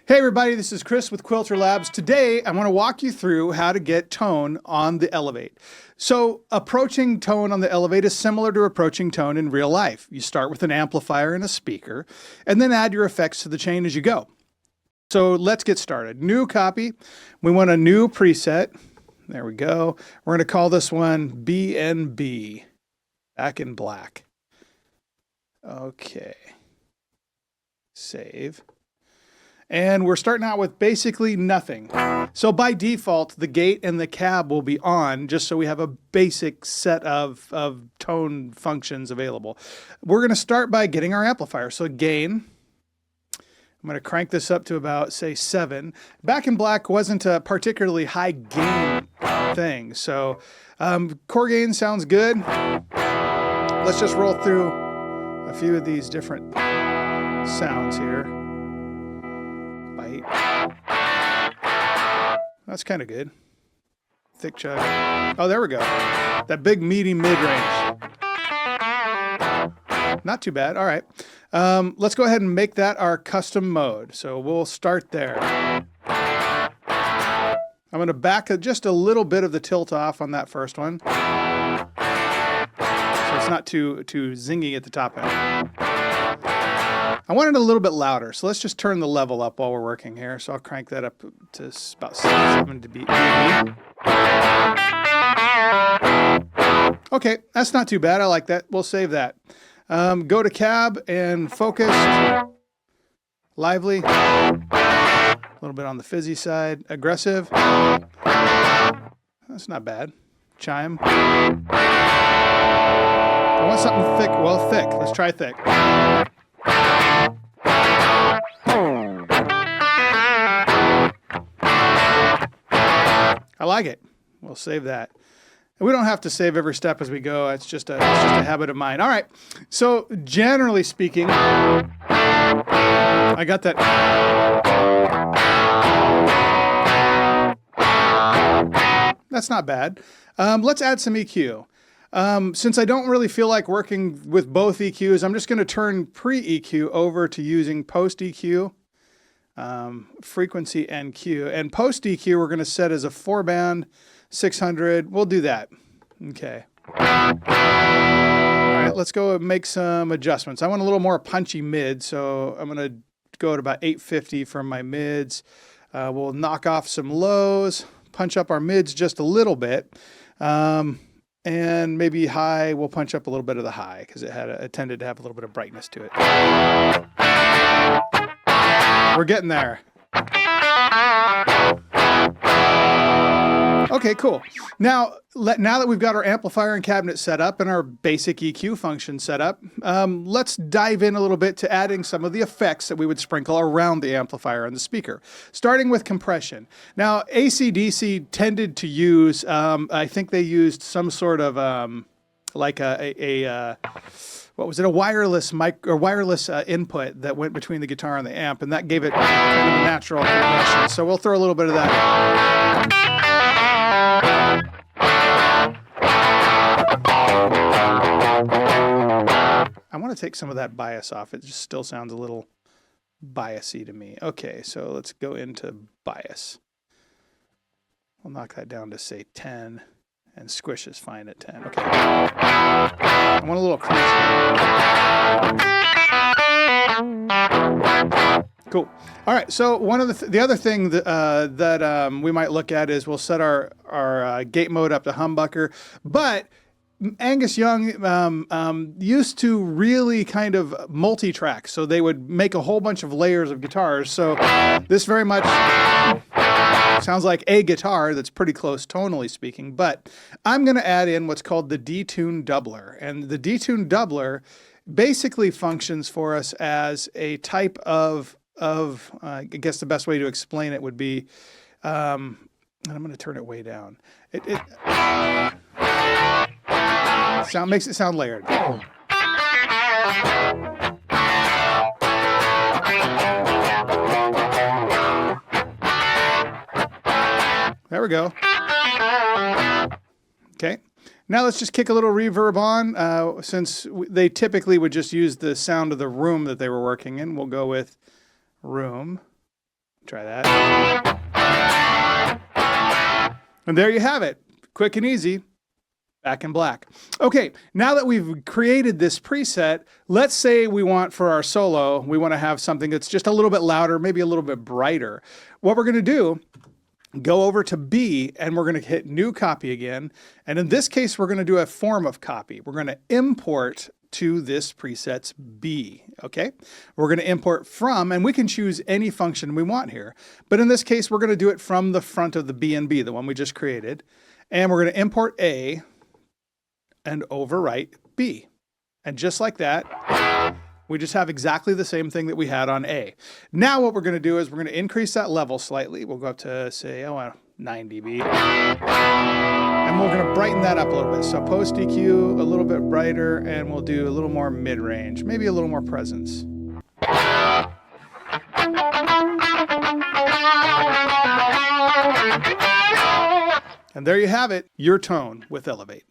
Hey everybody, this is Chris with Quilter Labs. Today I want to walk you through how to get tone on the Elevate. So approaching tone on the Elevate is similar to approaching tone in real life. You start with an amplifier and a speaker, and then add your effects to the chain as you go. So let's get started. New copy. We want a new preset. There we go. We're going to call this one BNB, Back in Black. Okay. Save. And we're starting out with basically nothing. So by default, the gate and the cab will be on just so we have a basic set of tone functions available. We're going to start by getting our amplifier. So gain, I'm going to crank this up to about, say, 7. Back in Black wasn't a particularly high gain thing. So core gain sounds good. Let's just roll through a few of these different sounds here. That's kind of good. Thick chug. Oh, there we go. That big meaty mid-range. Not too bad. All right. Let's go ahead and make that our custom mode. So we'll start there. I'm going to back just a little bit of the tilt off on that first one. So it's not too zingy at the top end. I want it a little bit louder, so let's just turn the level up while we're working here. So I'll crank that up to about 7 to be. Okay, that's not too bad. I like that. We'll save that. Go to cab and focus. Lively. A little bit on the fizzy side. Aggressive. That's not bad. Chime. I want something thick. Well, thick. Let's try thick. I like it. We'll save that. And we don't have to save every step as we go. It's just a habit of mine. All right. So generally speaking, I got that. That's not bad. Let's add some EQ. Since I don't really feel like working with both EQs, I'm just going to turn pre-EQ over to using post-EQ. Frequency and Q. And post EQ we're going to set as a 4-band 600. We'll do that. Okay. All right, let's go and make some adjustments. I want a little more punchy mid, so I'm going to go at about 850 from my mids. We'll knock off some lows, punch up our mids just a little bit. And maybe high, we'll punch up a little bit of the high because it tended to have a little bit of brightness to it. We're getting there. Okay, cool. Now that we've got our amplifier and cabinet set up and our basic EQ function set up, let's dive in a little bit to adding some of the effects that we would sprinkle around the amplifier and the speaker, starting with compression. Now, AC/DC tended to use, I think they used some sort of like what was it? A wireless input that went between the guitar and the amp, and that gave it kind of a natural compression. So we'll throw a little bit of that. I want to take some of that bias off. It just still sounds a little biasy to me. Okay, so let's go into bias. We'll knock that down to, say, 10. And squish is fine at 10. Okay. I want a little crunch. Cool. All right. So one of the other thing that we might look at is we'll set our gate mode up to humbucker, but Angus Young used to really kind of multi-track, so they would make a whole bunch of layers of guitars. So this very much sounds like a guitar that's pretty close tonally speaking, but I'm going to add in what's called the detune doubler. And the detune doubler basically functions for us as a type of I guess the best way to explain it would be, and I'm going to turn it way down. It makes it sound layered. There we go. Okay. Now let's just kick a little reverb on. Since they typically would just use the sound of the room that they were working in, we'll go with room. Try that. And there you have it. Quick and easy. Back in black. Okay, now that we've created this preset, let's say we want for our solo, we want to have something that's just a little bit louder, maybe a little bit brighter. What we're going to do, go over to B and we're going to hit new copy again. And in this case, we're going to do a form of copy. We're going to import to this preset's B, okay? We're going to import from, and we can choose any function we want here. But in this case, we're going to do it from the front of the B&B, the one we just created. And we're going to import A and overwrite B. And just like that, we just have exactly the same thing that we had on A. Now what we're going to do is we're going to increase that level slightly. We'll go up to, say, 9 dB. And we're going to brighten that up a little bit. So post EQ a little bit brighter, and we'll do a little more mid-range, maybe a little more presence. And there you have it, your tone with Elevate.